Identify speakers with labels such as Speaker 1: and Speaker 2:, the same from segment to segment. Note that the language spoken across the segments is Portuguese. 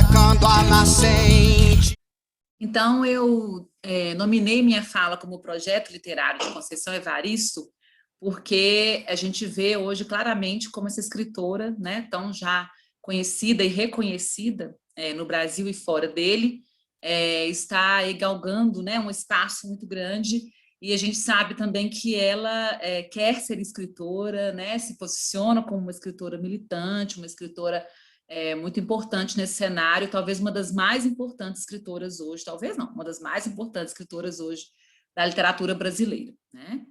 Speaker 1: secando a nascente.
Speaker 2: Então, eu nominei minha fala como projeto literário de Conceição Evaristo, porque a gente vê hoje claramente como essa escritora, né, tão já conhecida e reconhecida no Brasil e fora dele, está aí galgando, né, um espaço muito grande, e a gente sabe também que ela quer ser escritora, né, se posiciona como uma escritora militante, uma escritora muito importante nesse cenário, talvez uma das mais importantes escritoras hoje, talvez não, uma das mais importantes escritoras hoje da literatura brasileira, né?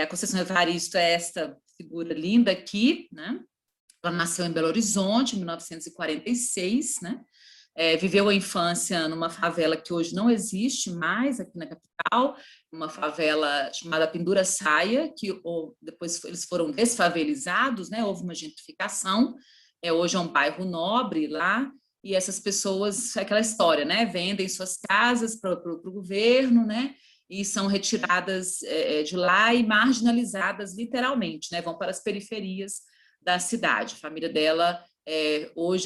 Speaker 2: A Conceição Evaristo é esta figura linda aqui, né? Ela nasceu em Belo Horizonte, em 1946, né? Viveu a infância numa favela que hoje não existe mais aqui na capital, uma favela chamada Pendura Saia, que depois eles foram desfavelizados, né? Houve uma gentrificação, hoje é um bairro nobre lá, e essas pessoas, aquela história, né? Vendem suas casas para o governo, né? E são retiradas de lá e marginalizadas literalmente, né? Vão para as periferias da cidade. A família dela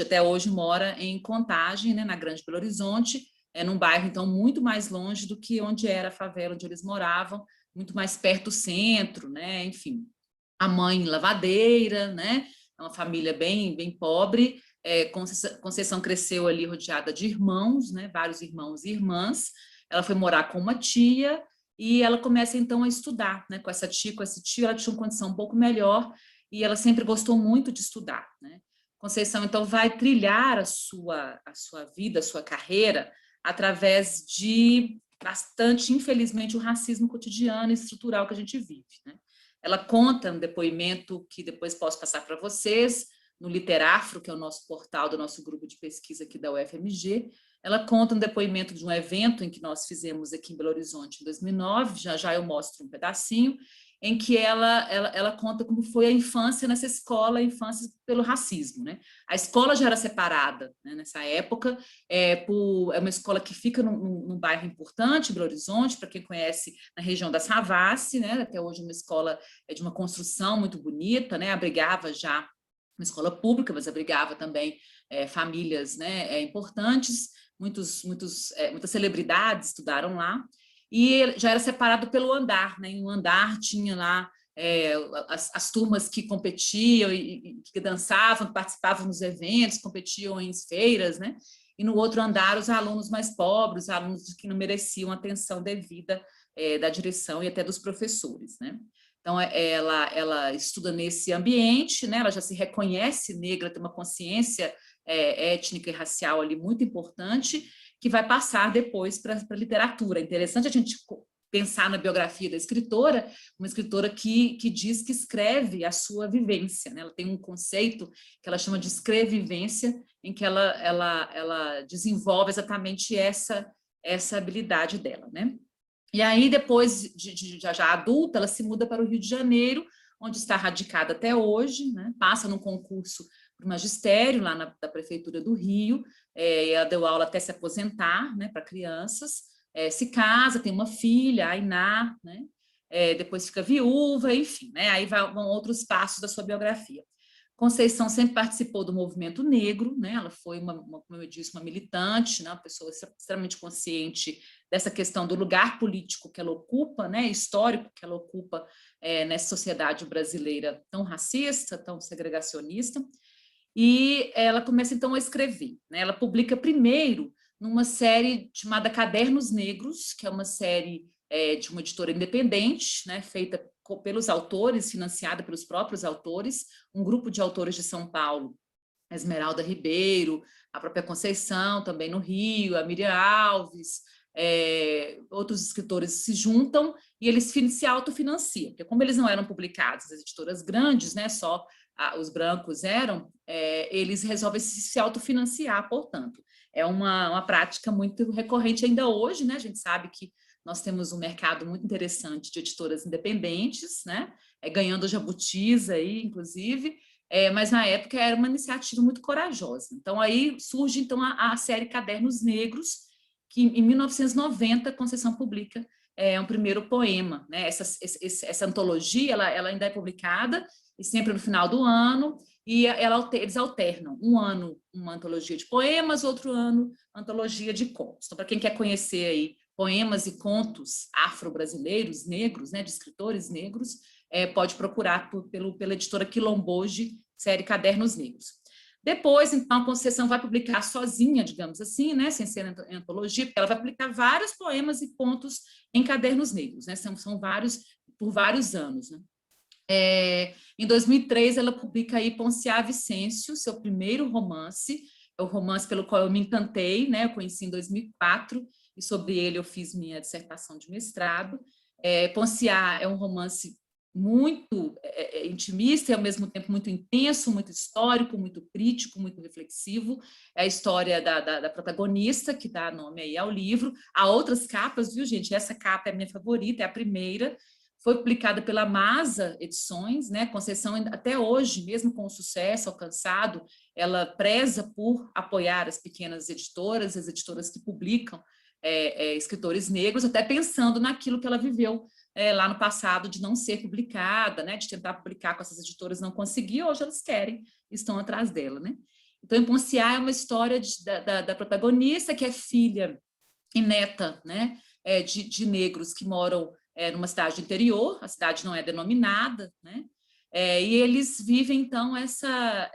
Speaker 2: até hoje mora em Contagem, né, na Grande Belo Horizonte, num bairro então muito mais longe do que onde era a favela onde eles moravam, muito mais perto do centro, né? Enfim, a mãe lavadeira, né? É uma família bem pobre. Conceição cresceu ali rodeada de irmãos, né? Vários irmãos e irmãs. Ela foi morar com uma tia e ela começa então a estudar, né? Com essa tia, com esse tio, ela tinha uma condição um pouco melhor e ela sempre gostou muito de estudar, né? Conceição então vai trilhar a sua vida, a sua carreira através de bastante, infelizmente, o racismo cotidiano e estrutural que a gente vive, né? Ela conta um depoimento que depois posso passar para vocês, no Literafro, que é o nosso portal do nosso grupo de pesquisa aqui da UFMG. Ela conta um depoimento de um evento em que nós fizemos aqui em Belo Horizonte em 2009, já eu mostro um pedacinho, em que ela conta como foi a infância nessa escola, a infância pelo racismo, né? A escola já era separada, né, nessa época, é uma escola que fica num bairro importante, Belo Horizonte, para quem conhece, na região da Savassi, né? Até hoje uma escola de uma construção muito bonita, né? Abrigava já uma escola pública, mas abrigava também famílias, né, importantes, muitas celebridades estudaram lá, e já era separado pelo andar, né? Em um andar tinha lá as turmas que competiam e que dançavam, participavam nos eventos, competiam em feiras, né? E no outro andar os alunos mais pobres, os alunos que não mereciam atenção devida da direção e até dos professores, né? Então, ela estuda nesse ambiente, né? Ela já se reconhece negra, tem uma consciência étnica e racial ali muito importante, que vai passar depois para a literatura. É interessante a gente pensar na biografia da escritora, uma escritora que diz que escreve a sua vivência, né? Ela tem um conceito que ela chama de escrevivência, em que ela desenvolve exatamente essa habilidade dela, né? E aí, depois de já adulta, ela se muda para o Rio de Janeiro, onde está radicada até hoje, né? Passa num concurso para o magistério, lá da Prefeitura do Rio, ela deu aula até se aposentar, né, para crianças, se casa, tem uma filha, a Ainá, né? Depois fica viúva, enfim, né? Aí vão outros passos da sua biografia. Conceição sempre participou do movimento negro, né? Ela foi, como eu disse, uma militante, né? Uma pessoa extremamente consciente dessa questão do lugar político que ela ocupa, né? Histórico que ela ocupa nessa sociedade brasileira tão racista, tão segregacionista. E ela começa, então, a escrever, né? Ela publica primeiro numa série chamada Cadernos Negros, que é uma série de uma editora independente, né? Feita pelos autores, financiada pelos próprios autores, um grupo de autores de São Paulo, a Esmeralda Ribeiro, a própria Conceição, também no Rio, a Miriam Alves, outros escritores se juntam e eles se autofinanciam, porque como eles não eram publicados, as editoras grandes, né, só os brancos eram, eles resolvem se autofinanciar, portanto. É uma prática muito recorrente ainda hoje, né? A gente sabe que nós temos um mercado muito interessante de editoras independentes, né? Ganhando jabutis aí, inclusive, mas na época era uma iniciativa muito corajosa. Então aí surge então a série Cadernos Negros, que em 1990 Conceição publica um primeiro poema, né? Essa antologia ela ainda é publicada e sempre no final do ano, e eles alternam, um ano uma antologia de poemas, outro ano antologia de contos. Então, para quem quer conhecer aí poemas e contos afro-brasileiros, negros, né, de escritores negros, pode procurar pela editora Quilomboge, série Cadernos Negros. Depois, então, a Conceição vai publicar sozinha, digamos assim, né, sem ser em antologia, porque ela vai publicar vários poemas e contos em Cadernos Negros, né, são vários, por vários anos, né. Em 2003, ela publica aí Ponciá Vicêncio, seu primeiro romance, é o romance pelo qual eu me encantei, né? Eu conheci em 2004, e sobre ele eu fiz minha dissertação de mestrado. Ponciá é um romance muito intimista e, ao mesmo tempo, muito intenso, muito histórico, muito crítico, muito reflexivo. É a história da protagonista, que dá nome aí ao livro. Há outras capas, viu, gente? Essa capa é a minha favorita, é a primeira, foi publicada pela Masa Edições, né? Conceição, até hoje, mesmo com o sucesso alcançado, ela preza por apoiar as pequenas editoras, as editoras que publicam escritores negros, até pensando naquilo que ela viveu lá no passado, de não ser publicada, né? De tentar publicar com essas editoras, não conseguir, hoje elas querem, estão atrás dela, né? Então, em Ponciá é uma história da protagonista, que é filha e neta, né? De negros que moram numa cidade do interior, a cidade não é denominada, né? E eles vivem, então, essa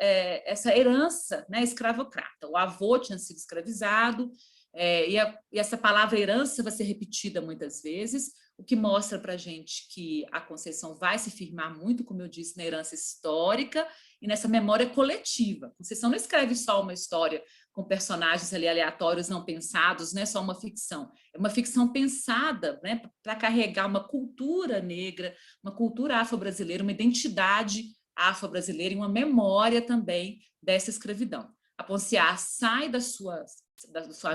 Speaker 2: herança, né, escravocrata. O avô tinha sido escravizado, e essa palavra herança vai ser repetida muitas vezes, o que mostra para a gente que a Conceição vai se firmar muito, como eu disse, na herança histórica e nessa memória coletiva. A Conceição não escreve só uma história com personagens ali aleatórios, não pensados, não é só uma ficção. É uma ficção pensada, né, para carregar uma cultura negra, uma cultura afro-brasileira, uma identidade afro-brasileira e uma memória também dessa escravidão. A Ponciá sai da sua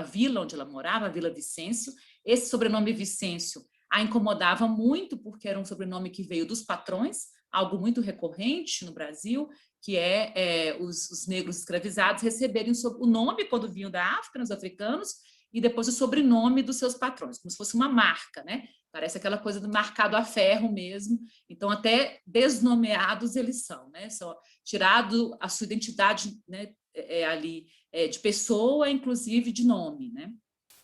Speaker 2: vila onde ela morava, a Vila Vicêncio. Esse sobrenome Vicêncio a incomodava muito, porque era um sobrenome que veio dos patrões, algo muito recorrente no Brasil, que os negros escravizados receberem o nome quando vinham da África, os africanos, e depois o sobrenome dos seus patrões, como se fosse uma marca, né? Parece aquela coisa do marcado a ferro mesmo. Então, até desnomeados eles são, né? Só tirado a sua identidade, né, ali de pessoa, inclusive de nome, né?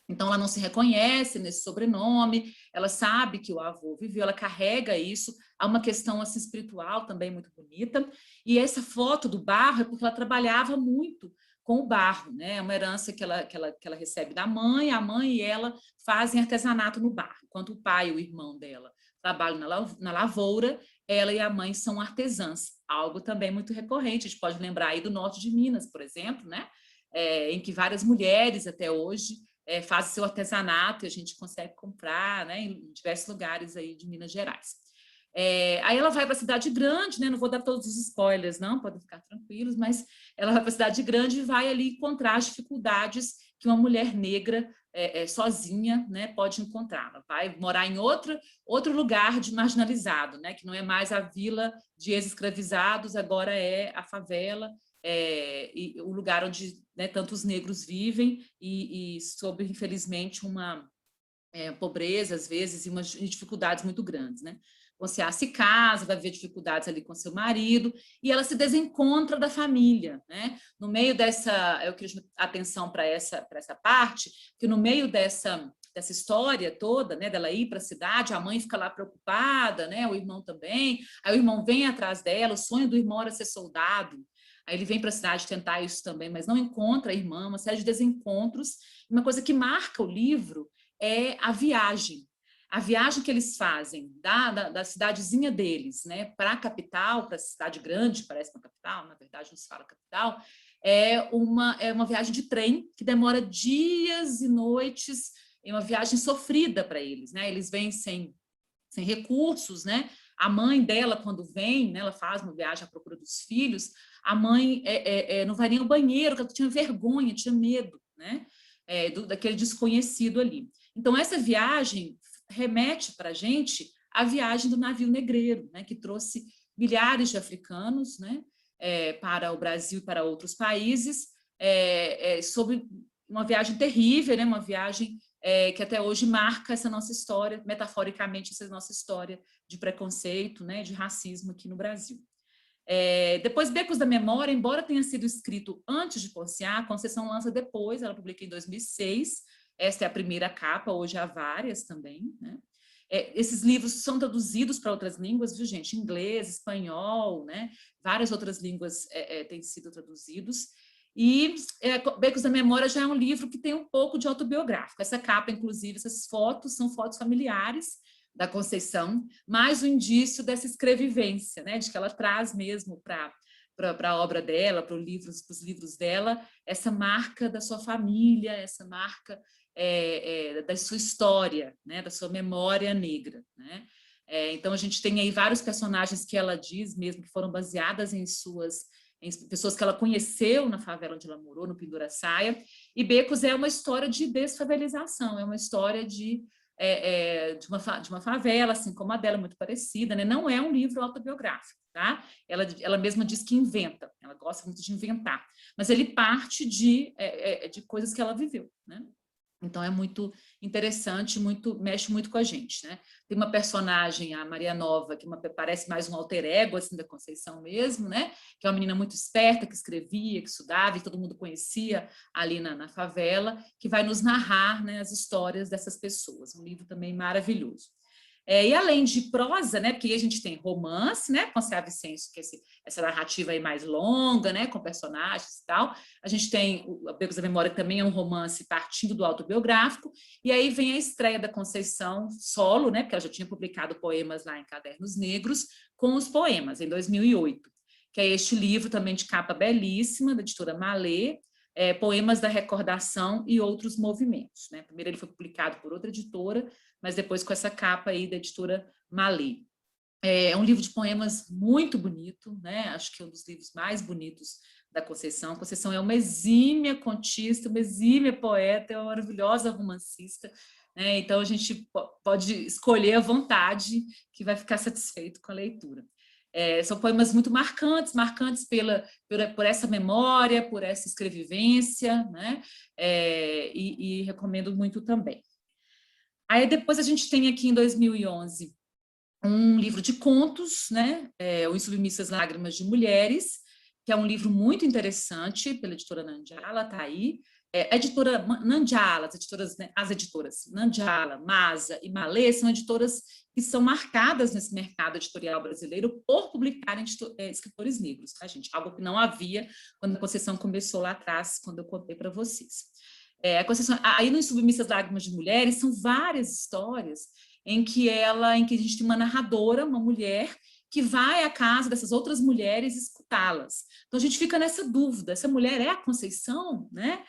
Speaker 2: Então, ela não se reconhece nesse sobrenome, ela sabe que o avô viveu, ela carrega isso. Há uma questão assim, espiritual também muito bonita. E essa foto do barro é porque ela trabalhava muito com o barro, né? É uma herança que ela recebe da mãe, a mãe e ela fazem artesanato no barro. Enquanto o pai e o irmão dela trabalham na lavoura, ela e a mãe são artesãs. Algo também muito recorrente, a gente pode lembrar aí do norte de Minas, por exemplo, né? Em que várias mulheres até hoje faz seu artesanato e a gente consegue comprar, né, em diversos lugares aí de Minas Gerais. Aí ela vai para a cidade grande, né, não vou dar todos os spoilers, não, podem ficar tranquilos, mas ela vai para a cidade grande e vai ali encontrar as dificuldades que uma mulher negra sozinha, né, pode encontrar. Ela vai morar em outro lugar de marginalizado, né, que não é mais a vila de ex-escravizados, agora é a favela, e o lugar onde, né, tantos negros vivem e sob, infelizmente, uma pobreza, às vezes, e umas dificuldades muito grandes, né? Você se casa, vai ver dificuldades ali com seu marido, e ela se desencontra da família, né? No meio dessa, eu queria chamar atenção para essa parte, que no meio dessa história toda, né, dela ir para a cidade, a mãe fica lá preocupada, né, o irmão também, aí o irmão vem atrás dela, o sonho do irmão era ser soldado, aí ele vem para a cidade tentar isso também, mas não encontra a irmã, uma série de desencontros. Uma coisa que marca o livro é a viagem que eles fazem da cidadezinha deles, né, para a capital, para a cidade grande, parece uma capital, na verdade não se fala capital, é uma viagem de trem que demora dias e noites, é uma viagem sofrida para eles, né, eles vêm sem recursos, né, a mãe dela, quando vem, né, ela faz uma viagem à procura dos filhos, a mãe não vai nem ao banheiro, porque ela tinha vergonha, tinha medo, né, daquele desconhecido ali. Então, essa viagem remete para a gente a viagem do navio negreiro, né, que trouxe milhares de africanos, né, para o Brasil e para outros países, sobre uma viagem terrível, né, uma viagem que até hoje marca essa nossa história, metaforicamente, essa nossa história de preconceito, né, de racismo aqui no Brasil. Depois, Becos da Memória, embora tenha sido escrito antes de Ponciá, a Conceição lança depois, ela publica em 2006, esta é a primeira capa, hoje há várias também, né? Esses livros são traduzidos para outras línguas, viu, gente? Inglês, espanhol, né? Várias outras línguas têm sido traduzidos. E Becos da Memória já é um livro que tem um pouco de autobiográfico. Essa capa, inclusive, essas fotos, são fotos familiares da Conceição, mais um indício dessa escrevivência, né? De que ela traz mesmo para a obra dela, para os livros dela, essa marca da sua família, essa marca da sua história, né, da sua memória negra, né? Então a gente tem aí vários personagens que ela diz mesmo que foram baseadas em pessoas que ela conheceu na favela onde ela morou, no Pinduraçaia, e Becos é uma história de desfavelização, é uma história de uma favela, assim como a dela, muito parecida, né? Não é um livro autobiográfico, tá? Ela mesma diz que inventa, ela gosta muito de inventar, mas ele parte de coisas que ela viveu, né? Então é muito interessante, mexe muito com a gente, né? Tem uma personagem, a Maria Nova, que parece mais um alter ego assim, da Conceição mesmo, né? Que é uma menina muito esperta, que escrevia, que estudava, e todo mundo conhecia ali na favela, que vai nos narrar, né, as histórias dessas pessoas. Um livro também maravilhoso. E além de prosa, né, porque aí a gente tem romance, né, com Ceará Vicêncio, que é essa narrativa aí mais longa, né, com personagens e tal. A gente tem o Becos da Memória, que também é um romance partindo do autobiográfico, e aí vem a estreia da Conceição solo, né, porque ela já tinha publicado poemas lá em Cadernos Negros, com os poemas, em 2008, que é este livro também de capa belíssima, da editora Malê, Poemas da Recordação e Outros Movimentos, né? Primeiro ele foi publicado por outra editora, mas depois com essa capa aí da editora Malê. É um livro de poemas muito bonito, né? Acho que é um dos livros mais bonitos da Conceição. A Conceição é uma exímia contista, uma exímia poeta, é uma maravilhosa romancista, né? Então a gente pode escolher à vontade, que vai ficar satisfeito com a leitura. São poemas muito marcantes por essa memória, por essa escrevivência, né? E recomendo muito também. Aí depois a gente tem aqui em 2011 um livro de contos, né? O Insubmissas Lágrimas de Mulheres, que é um livro muito interessante pela editora Nandiala, está aí. A editora Nandiala, as editoras Nandiala, Masa e Malê são editoras que são marcadas nesse mercado editorial brasileiro por publicarem escritores negros, tá, gente? Algo que não havia quando a Conceição começou lá atrás, quando eu contei para vocês. A Conceição, aí no Insubmissas Lágrimas de Mulheres são várias histórias em que a gente tem uma narradora, uma mulher, que vai à casa dessas outras mulheres escutá-las. Então a gente fica nessa dúvida, essa mulher é a Conceição, né?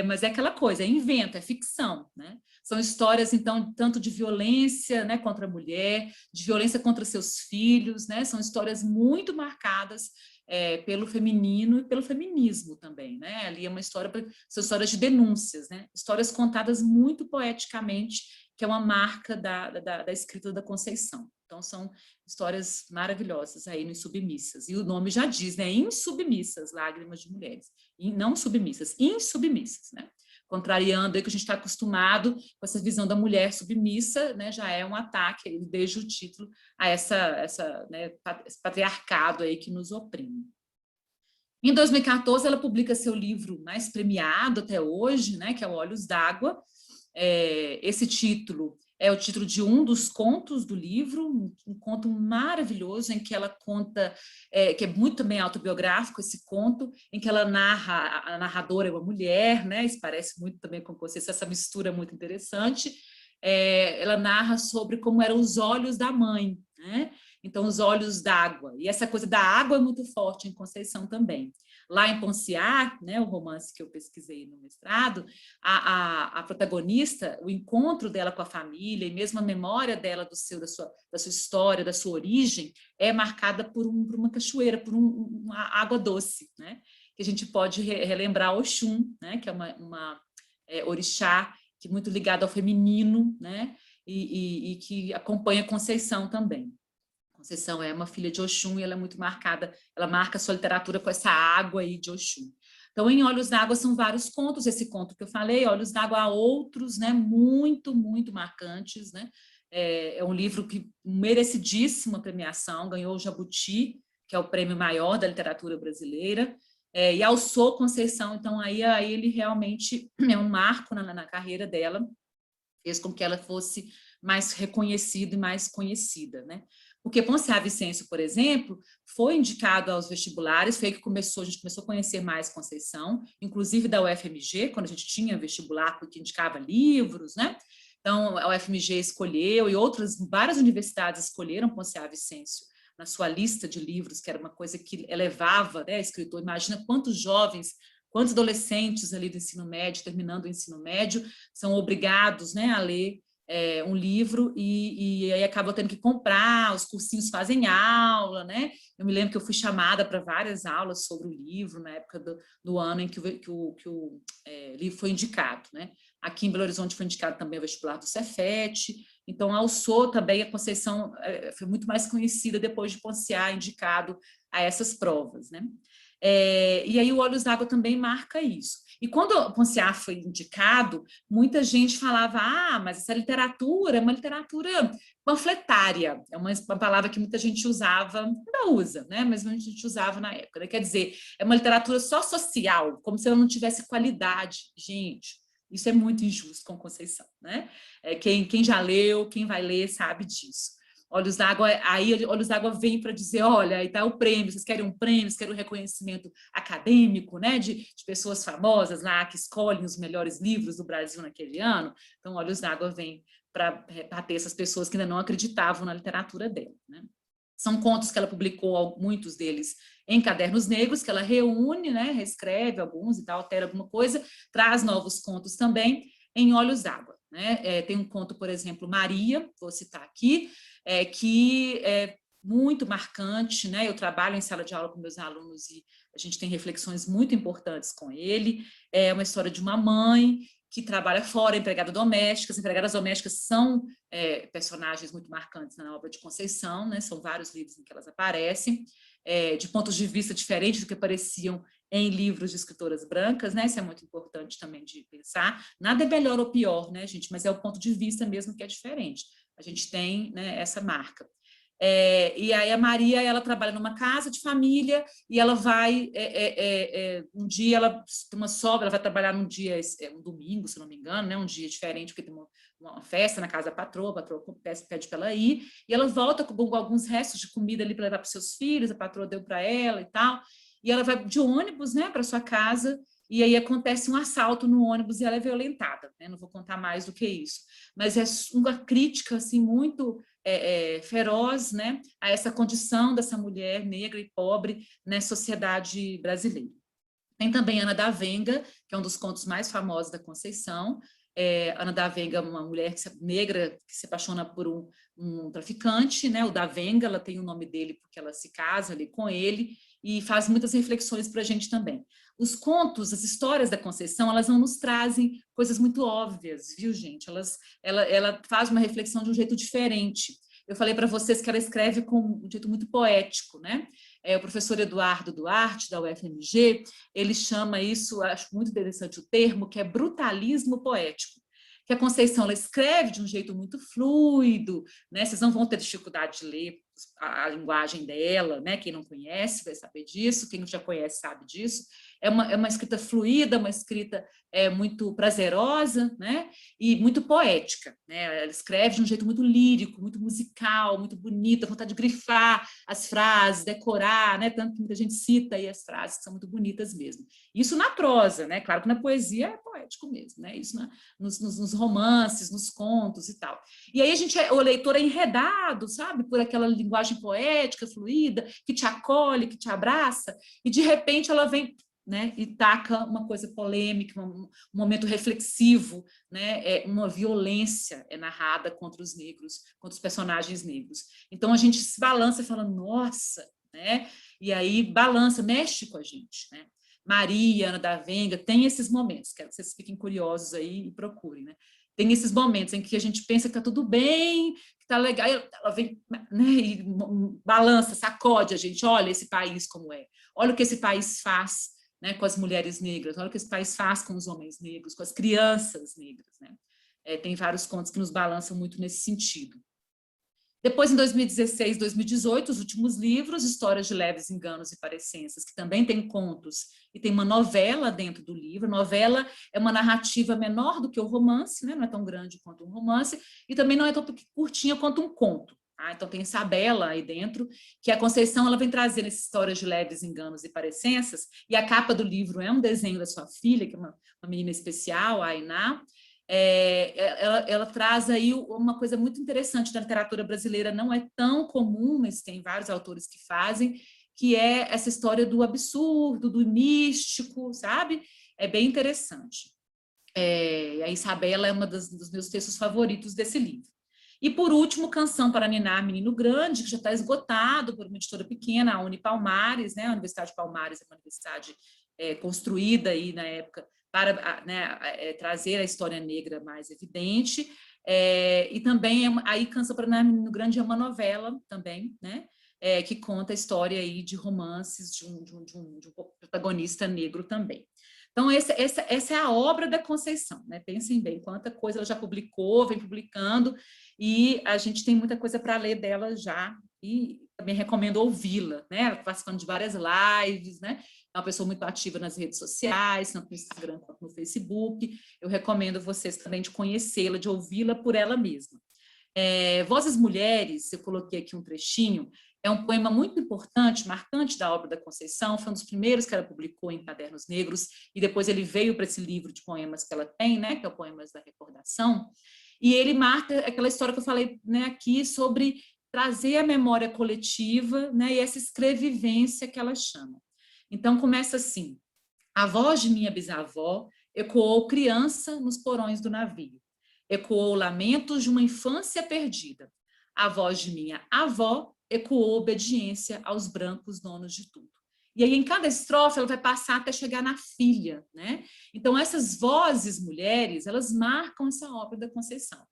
Speaker 2: Mas é aquela coisa, é invento, é ficção, né? São histórias, então, tanto de violência, né, contra a mulher, de violência contra seus filhos, né? São histórias muito marcadas pelo feminino e pelo feminismo também, né? Ali é são histórias de denúncias, né? Histórias contadas muito poeticamente, que é uma marca da escrita da Conceição. Então, são histórias maravilhosas aí no Insubmissas. E o nome já diz, né? Insubmissas, Lágrimas de Mulheres. E não submissas, insubmissas, né? Contrariando aí que a gente está acostumado com essa visão da mulher submissa, né? Já é um ataque, desde o título, a esse patriarcado aí que nos oprime. Em 2014, ela publica seu livro mais premiado até hoje, né? Que é o Olhos d'Água. Esse título é o título de um dos contos do livro, um conto maravilhoso em que ela conta, que é muito também autobiográfico esse conto, em que ela narra, a narradora é uma mulher, né? Isso parece muito também com Conceição, essa mistura muito interessante. Ela narra sobre como eram os olhos da mãe, né? Então, os olhos d'água. E essa coisa da água é muito forte em Conceição também. Lá em Ponciá, né, o romance que eu pesquisei no mestrado, a protagonista, o encontro dela com a família e mesmo a memória dela da sua história, da sua origem, é marcada por uma cachoeira, por uma água doce, né? Que a gente pode relembrar Oxum, né? Que é uma orixá que é muito ligada ao feminino, né? E que acompanha Conceição também. Conceição é uma filha de Oxum e ela é muito marcada, ela marca a sua literatura com essa água aí de Oxum. Então, em Olhos d'Água são vários contos, esse conto que eu falei, Olhos d'Água há outros, né, muito, muito marcantes, né? É um livro que merecidíssima premiação, ganhou o Jabuti, que é o prêmio maior da literatura brasileira, e alçou Conceição, então aí ele realmente é um marco na carreira dela, fez com que ela fosse mais reconhecida e mais conhecida, né? Porque Ponciá Vicêncio, por exemplo, foi indicado aos vestibulares, foi aí que a gente começou a conhecer mais Conceição, inclusive da UFMG, quando a gente tinha vestibular, porque indicava livros, né? Então, a UFMG escolheu, e várias universidades escolheram Ponciá Vicêncio na sua lista de livros, que era uma coisa que elevava, né, escritor. Imagina quantos jovens, quantos adolescentes ali do ensino médio, terminando o ensino médio, são obrigados, né, a ler um livro e aí acabam tendo que comprar, os cursinhos fazem aula, né? Eu me lembro que eu fui chamada para várias aulas sobre o livro na época do ano em que o livro foi indicado, né? Aqui em Belo Horizonte foi indicado também o vestibular do Cefet, então alçou também a Conceição, foi muito mais conhecida depois de Ponciá, indicado a essas provas, né? E aí o Olhos d'Água também marca isso. E quando o Ponciá foi indicado, muita gente falava, mas essa literatura é uma literatura panfletária, é uma palavra que muita gente usava, ainda usa, né? Mas muita gente usava na época, né? Quer dizer, é uma literatura só social, como se ela não tivesse qualidade. Gente, isso é muito injusto com Conceição, né? Quem já leu, quem vai ler, sabe disso. Olhos d'Água, aí Olhos d'Água vem para dizer, olha, aí está o prêmio, vocês querem um prêmio, vocês querem um reconhecimento acadêmico, né, de pessoas famosas lá que escolhem os melhores livros do Brasil naquele ano. Então, Olhos d'Água vem para ter essas pessoas que ainda não acreditavam na literatura dela, né? São contos que ela publicou, muitos deles, em Cadernos Negros, que ela reúne, né, reescreve alguns e tal, altera alguma coisa, traz novos contos também em Olhos d'Água, né? Tem um conto, por exemplo, Maria, vou citar aqui, que é muito marcante, né? Eu trabalho em sala de aula com meus alunos e a gente tem reflexões muito importantes com ele. É uma história de uma mãe que trabalha fora, empregada doméstica. As empregadas domésticas são personagens muito marcantes na obra de Conceição, né? São vários livros em que elas aparecem, de pontos de vista diferentes do que apareciam em livros de escritoras brancas, né? Isso é muito importante também de pensar. Nada é melhor ou pior, né, gente? Mas é o ponto de vista mesmo que é diferente. A gente tem, né, essa marca. E aí a Maria, ela trabalha numa casa de família e ela vai, um dia ela tem uma sobra, ela vai trabalhar num dia, um domingo, se não me engano, né, um dia diferente, porque tem uma festa na casa da patroa, a patroa pede para ela ir, e ela volta com alguns restos de comida ali para levar para os seus filhos, a patroa deu para ela e tal, e ela vai de ônibus, né, para sua casa, e aí acontece um assalto no ônibus e ela é violentada, né? Não vou contar mais do que isso, mas é uma crítica assim muito feroz, né, a essa condição dessa mulher negra e pobre na sociedade brasileira. Tem também Ana da Venga, que é um dos contos mais famosos da Conceição. Ana da Venga é uma mulher negra que se apaixona por um traficante, né? O da Venga, ela tem o nome dele porque ela se casa ali com ele e faz muitas reflexões para a gente também. Os contos, as histórias da Conceição, elas não nos trazem coisas muito óbvias, viu, gente? Ela faz uma reflexão de um jeito diferente. Eu falei para vocês que ela escreve com um jeito muito poético, né? O professor Eduardo Duarte, da UFMG, ele chama isso, acho muito interessante o termo, que é brutalismo poético. Que a Conceição ela escreve de um jeito muito fluido, né? Vocês não vão ter dificuldade de ler a linguagem dela, né? Quem não conhece vai saber disso, quem já conhece sabe disso. É uma escrita fluida, uma escrita muito prazerosa, né? E muito poética, né? Ela escreve de um jeito muito lírico, muito musical, muito bonita, vontade de grifar as frases, decorar, né? Tanto que muita gente cita aí as frases que são muito bonitas mesmo. Isso na prosa, né? Claro que na poesia é poético mesmo, né? Isso nos romances, nos contos e tal. E aí o leitor é enredado, sabe? Por aquela linguagem poética, fluida, que te acolhe, que te abraça, e de repente ela vem, né, e taca uma coisa polêmica, um momento reflexivo, né, uma violência é narrada contra os negros, contra os personagens negros. Então a gente se balança e fala, nossa, né? E aí balança, mexe com a gente, né? Maria, Ana da Venga, tem esses momentos, quero que vocês fiquem curiosos aí e procurem, né? Tem esses momentos em que a gente pensa que está tudo bem, que está legal, ela vem, né, e balança, sacode a gente, olha esse país como é, olha o que esse país faz, né, com as mulheres negras, olha o que esse país faz com os homens negros, com as crianças negras, né? Tem vários contos que nos balançam muito nesse sentido. Depois, em 2016, 2018, os últimos livros, Histórias de Leves Enganos e Parecenças, que também tem contos e tem uma novela dentro do livro. Novela é uma narrativa menor do que o romance, né? Não é tão grande quanto um romance, e também não é tão curtinha quanto um conto. Ah, então tem Isabela aí dentro, que a Conceição ela vem trazendo essas histórias de leves enganos e parecenças, e a capa do livro é um desenho da sua filha, que é uma menina especial, a Ainá. Ela traz aí uma coisa muito interessante da literatura brasileira, não é tão comum, mas tem vários autores que fazem, que é essa história do absurdo, do místico, sabe? É bem interessante. A Isabela é uma dos meus textos favoritos desse livro. E, por último, Canção para Ninar, Menino Grande, que já está esgotado por uma editora pequena, a Unipalmares, né? A Universidade de Palmares é uma universidade construída aí na época para, né, trazer a história negra mais evidente. E também, aí, Canção para Ninar, Menino Grande é uma novela também, né? Que conta a história aí de romances de um protagonista negro também. Então, essa é a obra da Conceição, né? Pensem bem, quanta coisa ela já publicou, vem publicando, e a gente tem muita coisa para ler dela já, e também recomendo ouvi-la, né? Ela está participando de várias lives, né? É uma pessoa muito ativa nas redes sociais, tanto no Instagram quanto no Facebook. Eu recomendo vocês também de conhecê-la, de ouvi-la por ela mesma. Vozes Mulheres, eu coloquei aqui um trechinho, é um poema muito importante, marcante da obra da Conceição, foi um dos primeiros que ela publicou em Cadernos Negros, e depois ele veio para esse livro de poemas que ela tem, né, que é o Poemas da Recordação, e ele marca aquela história que eu falei, né, aqui sobre trazer a memória coletiva, né, e essa escrevivência que ela chama. Então, começa assim: a voz de minha bisavó ecoou criança nos porões do navio, ecoou lamentos de uma infância perdida. A voz de minha avó ecoou obediência aos brancos donos de tudo. E aí, em cada estrofe, ela vai passar até chegar na filha, né? Então, essas vozes mulheres, elas marcam essa obra da Conceição.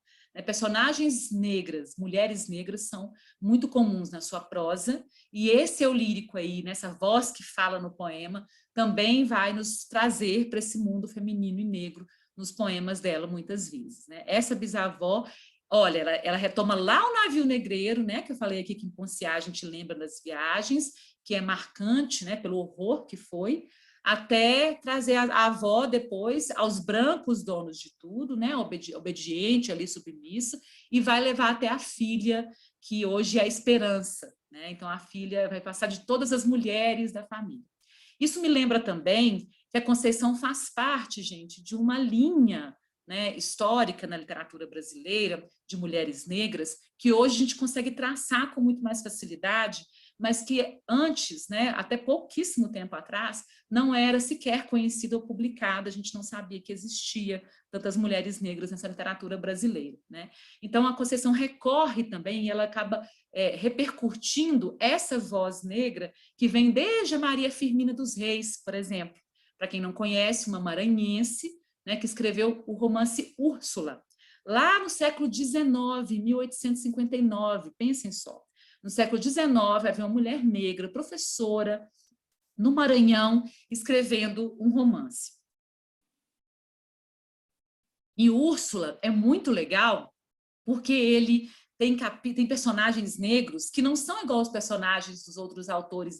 Speaker 2: Personagens negras, mulheres negras, são muito comuns na sua prosa, e esse eu lírico aí, nessa voz que fala no poema, também vai nos trazer para esse mundo feminino e negro nos poemas dela, muitas vezes, né? Essa bisavó, olha, ela retoma lá o navio negreiro, né, que eu falei aqui que em Ponciá a gente lembra das viagens, que é marcante, né, pelo horror que foi, até trazer a avó depois aos brancos donos de tudo, né, obediente ali, submissa, e vai levar até a filha, que hoje é a esperança, né? Então a filha vai passar de todas as mulheres da família. Isso me lembra também que a Conceição faz parte, gente, de uma linha, né, histórica na literatura brasileira, de mulheres negras, que hoje a gente consegue traçar com muito mais facilidade, mas que antes, né, até pouquíssimo tempo atrás, não era sequer conhecida ou publicada, a gente não sabia que existia tantas mulheres negras nessa literatura brasileira, né? Então, a Conceição recorre também, e ela acaba repercutindo essa voz negra que vem desde a Maria Firmina dos Reis, por exemplo, para quem não conhece, uma maranhense, né, que escreveu o romance Úrsula, lá no século XIX, 1859, pensem só. No século XIX, havia uma mulher negra, professora, no Maranhão, escrevendo um romance. E Úrsula é muito legal, porque ele tem personagens negros que não são igual aos personagens dos outros autores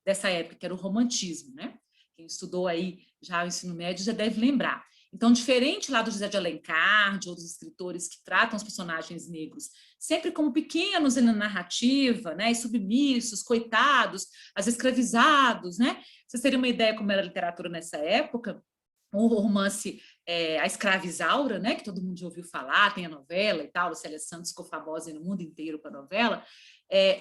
Speaker 2: dessa época, que era o romantismo, né? Quem estudou aí já o ensino médio já deve lembrar. Então, diferente lá do José de Alencar, de outros escritores que tratam os personagens negros sempre como pequenos na narrativa, né, e submissos, coitados, as escravizados, né? Vocês terem uma ideia como era a literatura nessa época, o romance A Escrava Isaura, né, que todo mundo já ouviu falar, tem a novela e tal, Célia Santos ficou famosa no mundo inteiro para a novela.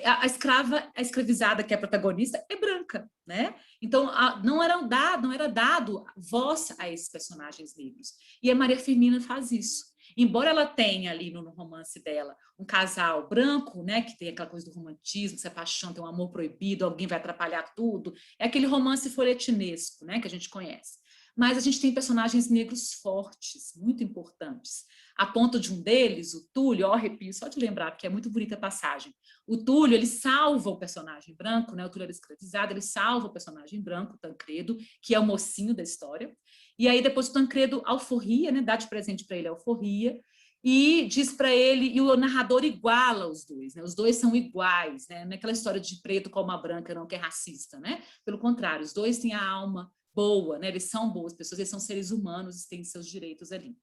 Speaker 2: A escravizada, que é a protagonista, é branca, né? Então, não era dado voz a esses personagens negros. E a Maria Firmina faz isso. Embora ela tenha ali no romance dela um casal branco, né, que tem aquela coisa do romantismo, se apaixona, tem um amor proibido, alguém vai atrapalhar tudo, é aquele romance folhetinesco, né, que a gente conhece. Mas a gente tem personagens negros fortes, muito importantes, a ponto de um deles, o Túlio, arrepio só de lembrar, porque é muito bonita a passagem. O Túlio, ele salva o personagem branco, né? O Túlio era escravizado, ele salva o personagem branco, o Tancredo, que é o mocinho da história. E aí depois o Tancredo alforria, né? Dá de presente para ele a alforria, e diz para ele, e o narrador iguala os dois, né? Os dois são iguais, né? Não é aquela história de preto com alma branca, não, que é racista, né? Pelo contrário, os dois têm a alma boa, né? Eles são boas pessoas, eles são seres humanos e têm seus direitos ali.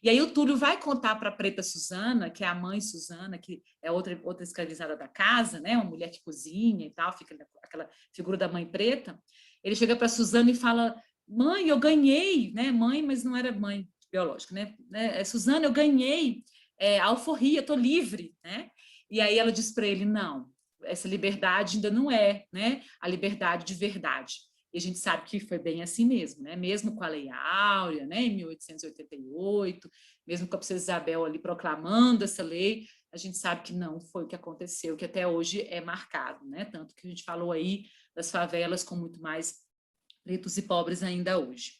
Speaker 2: E aí o Túlio vai contar para a preta Susana, que é a mãe Susana, que é outra escravizada da casa, né? Uma mulher que cozinha e tal, fica aquela figura da mãe preta. Ele chega para Susana e fala: mãe, eu ganhei, né? Mãe, mas não era mãe biológica, né? Susana, eu ganhei a alforria, estou livre, né? E aí ela diz para ele: não, essa liberdade ainda não é, né? A liberdade de verdade. E a gente sabe que foi bem assim mesmo, né? Mesmo com a Lei Áurea, né? Em 1888, mesmo com a princesa Isabel ali proclamando essa lei, a gente sabe que não foi o que aconteceu, que até hoje é marcado, né? Tanto que a gente falou aí das favelas com muito mais pretos e pobres ainda hoje.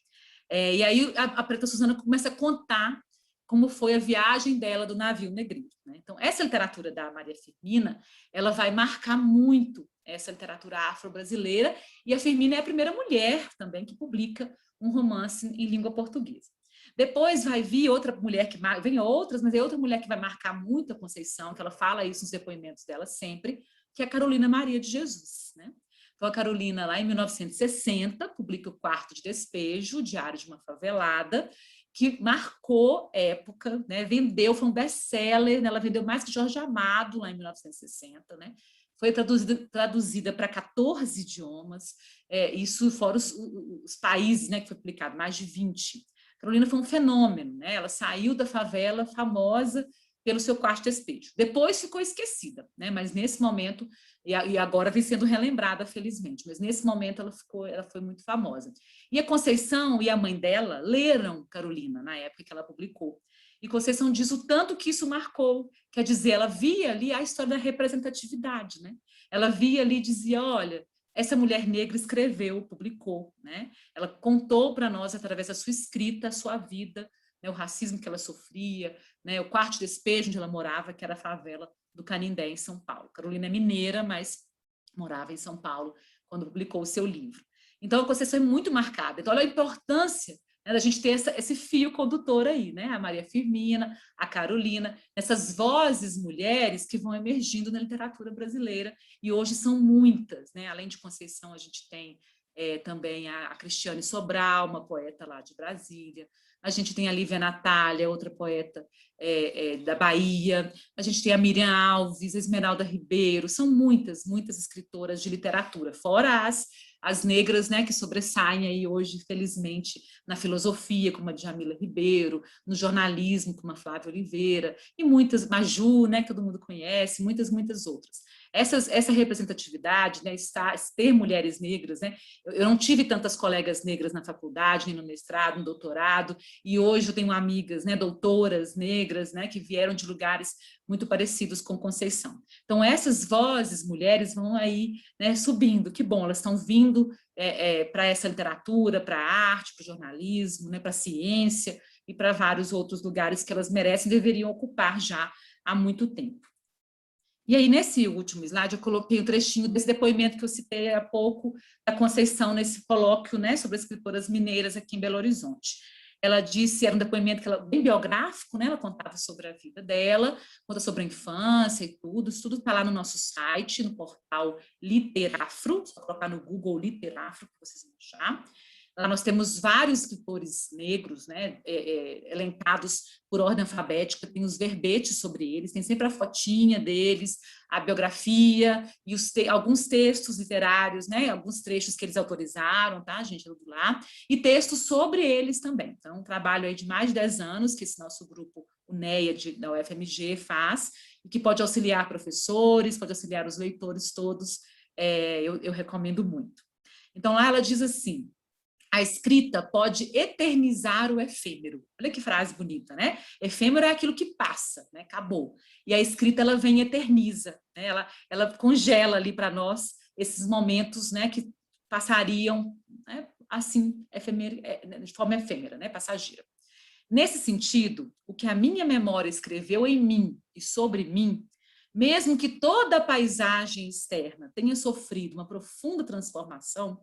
Speaker 2: E aí a preta Susana começa a contar como foi a viagem dela do navio negreiro, né? Então, essa literatura da Maria Firmina, ela vai marcar muito essa literatura afro-brasileira, e a Firmina é a primeira mulher também que publica um romance em língua portuguesa. Depois vai vir outra mulher que vem outras, mas é outra mulher que vai marcar muito a Conceição, que ela fala isso nos depoimentos dela sempre, que é a Carolina Maria de Jesus, né? Então, a Carolina, lá em 1960, publica O Quarto de Despejo, o Diário de uma Favelada, que marcou época, né? Vendeu, foi um best-seller, né? Ela vendeu mais que Jorge Amado, lá em 1960, né? Foi traduzida para 14 idiomas, isso fora os países, né, que foi publicado, mais de 20. Carolina foi um fenômeno, né? Ela saiu da favela famosa pelo seu quarto despejo. Depois ficou esquecida, né? Mas nesse momento, e agora vem sendo relembrada, felizmente, mas nesse momento ela foi muito famosa. E a Conceição e a mãe dela leram Carolina na época que ela publicou. E Conceição diz o tanto que isso marcou, quer dizer, ela via ali a história da representatividade, né? Ela via ali e dizia: olha, essa mulher negra escreveu, publicou, né? Ela contou para nós, através da sua escrita, a sua vida, né? O racismo que ela sofria, né? O quarto de despejo onde ela morava, que era a favela do Canindé, em São Paulo. Carolina é mineira, mas morava em São Paulo quando publicou o seu livro. Então, a Conceição é muito marcada. Então, olha a importância, né, da gente ter esse fio condutor aí, né? A Maria Firmina, a Carolina, essas vozes mulheres que vão emergindo na literatura brasileira, e hoje são muitas, né? Além de Conceição, a gente tem também a Cristiane Sobral, uma poeta lá de Brasília. A gente tem a Lívia Natália, outra poeta da Bahia. A gente tem a Miriam Alves, a Esmeralda Ribeiro. São muitas, muitas escritoras de literatura, fora as negras, né, que sobressaem aí hoje, felizmente, na filosofia, como a Djamila Ribeiro, no jornalismo, como a Flávia Oliveira, e muitas, Maju, né, que todo mundo conhece, muitas, muitas outras. Essa representatividade, né, ter mulheres negras, né, eu não tive tantas colegas negras na faculdade, nem no mestrado, no doutorado, e hoje eu tenho amigas, né, doutoras negras, né, que vieram de lugares muito parecidos com Conceição. Então, essas vozes, mulheres, vão aí, né, subindo. Que bom, elas estão vindo para essa literatura, para a arte, para o jornalismo, né, para a ciência e para vários outros lugares que elas merecem e deveriam ocupar já há muito tempo. E aí, nesse último slide, eu coloquei um trechinho desse depoimento que eu citei há pouco, da Conceição, nesse colóquio, né, sobre as escritoras mineiras aqui em Belo Horizonte. Ela disse, era um depoimento bem biográfico, né? Ela contava sobre a vida dela, conta sobre a infância e tudo, isso tudo está lá no nosso site, no portal Literafro, só colocar no Google Literafro, que vocês vão achar. Lá nós temos vários escritores negros, né, elencados por ordem alfabética, tem os verbetes sobre eles, tem sempre a fotinha deles, a biografia e alguns textos literários, né, alguns trechos que eles autorizaram, tá, gente, lá, e textos sobre eles também. Então, um trabalho aí de mais de 10 anos que esse nosso grupo, o NEA, da UFMG, faz, e que pode auxiliar professores, pode auxiliar os leitores todos, eu recomendo muito. Então, lá ela diz assim: a escrita pode eternizar o efêmero. Olha que frase bonita, né? Efêmero é aquilo que passa, né? Acabou. E a escrita, ela vem e eterniza, né? Ela congela ali para nós esses momentos, né, que passariam, né, assim, de forma efêmera, né, passageira. Nesse sentido, o que a minha memória escreveu em mim e sobre mim, mesmo que toda a paisagem externa tenha sofrido uma profunda transformação,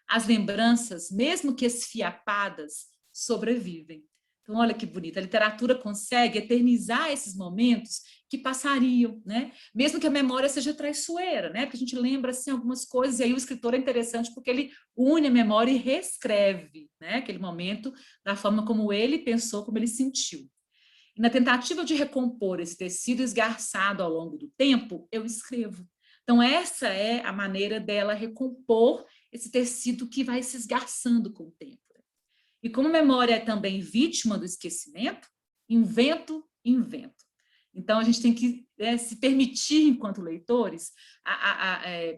Speaker 2: as lembranças, mesmo que esfiapadas, sobrevivem. Então, olha que bonito, a literatura consegue eternizar esses momentos que passariam, né? Mesmo que a memória seja traiçoeira, né? Porque a gente lembra assim, algumas coisas, e aí o escritor é interessante porque ele une a memória e reescreve, né? Aquele momento da forma como ele pensou, como ele sentiu. E na tentativa de recompor esse tecido esgarçado ao longo do tempo, eu escrevo. Então, essa é a maneira dela recompor esse tecido que vai se esgarçando com o tempo. E como a memória é também vítima do esquecimento, invento. Então, a gente tem que se permitir, enquanto leitores,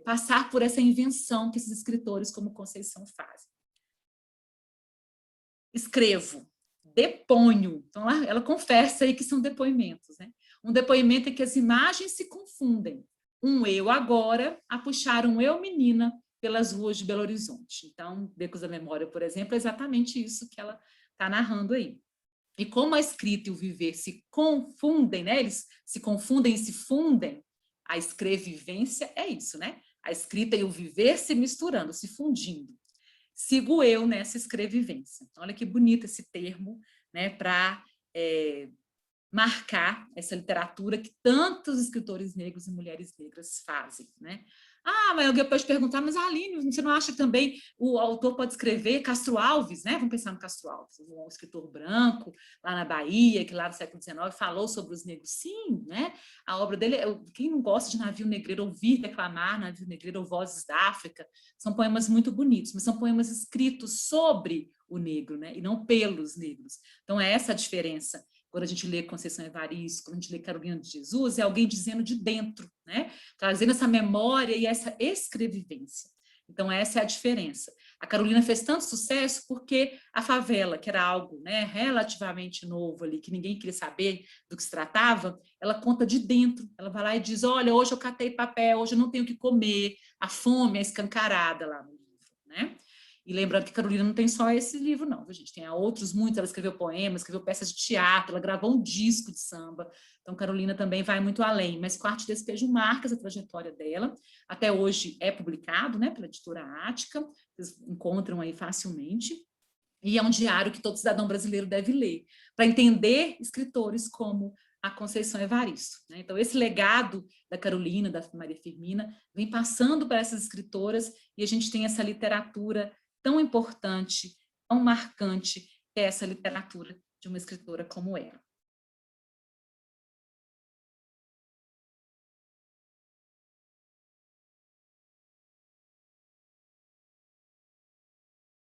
Speaker 2: passar por essa invenção que esses escritores, como Conceição, fazem. Escrevo, deponho. Então, ela confessa aí que são depoimentos, né? Um depoimento em que as imagens se confundem. Um eu agora a puxar um eu menina pelas ruas de Belo Horizonte. Então, Becos da Memória, por exemplo, é exatamente isso que ela está narrando aí. E como a escrita e o viver se confundem, né? Eles se confundem e se fundem, a escrevivência é isso, né? A escrita e o viver se misturando, se fundindo. Sigo eu nessa escrevivência. Olha que bonito esse termo, né? Para marcar essa literatura que tantos escritores negros e mulheres negras fazem, né? Mas alguém pode perguntar, mas Aline, você não acha que também o autor pode escrever Castro Alves, né? Vamos pensar no Castro Alves, um escritor branco lá na Bahia, que lá no século XIX falou sobre os negros. Sim, né? A obra dele, quem não gosta de Navio Negreiro, ouvir declamar Navio Negreiro ou Vozes da África, são poemas muito bonitos, mas são poemas escritos sobre o negro, né? E não pelos negros. Então é essa a diferença. Quando a gente lê Conceição Evaristo, quando a gente lê Carolina de Jesus, é alguém dizendo de dentro, né? Trazendo essa memória e essa escrevivência. Então, essa é a diferença. A Carolina fez tanto sucesso porque a favela, que era algo, né, relativamente novo ali, que ninguém queria saber do que se tratava, ela conta de dentro. Ela vai lá e diz, olha, hoje eu catei papel, hoje eu não tenho o que comer, a fome é escancarada lá no livro, né? E lembrando que Carolina não tem só esse livro, não, a gente tem outros muitos, ela escreveu poemas, escreveu peças de teatro, ela gravou um disco de samba, então Carolina também vai muito além, mas Quarto de Despejo marca essa trajetória dela, até hoje é publicado, né, pela editora Ática, vocês encontram aí facilmente, e é um diário que todo cidadão brasileiro deve ler, para entender escritores como a Conceição Evaristo, né? Então, esse legado da Carolina, da Maria Firmina, vem passando para essas escritoras e a gente tem essa literatura tão importante, tão marcante, que é essa literatura de uma escritora como ela.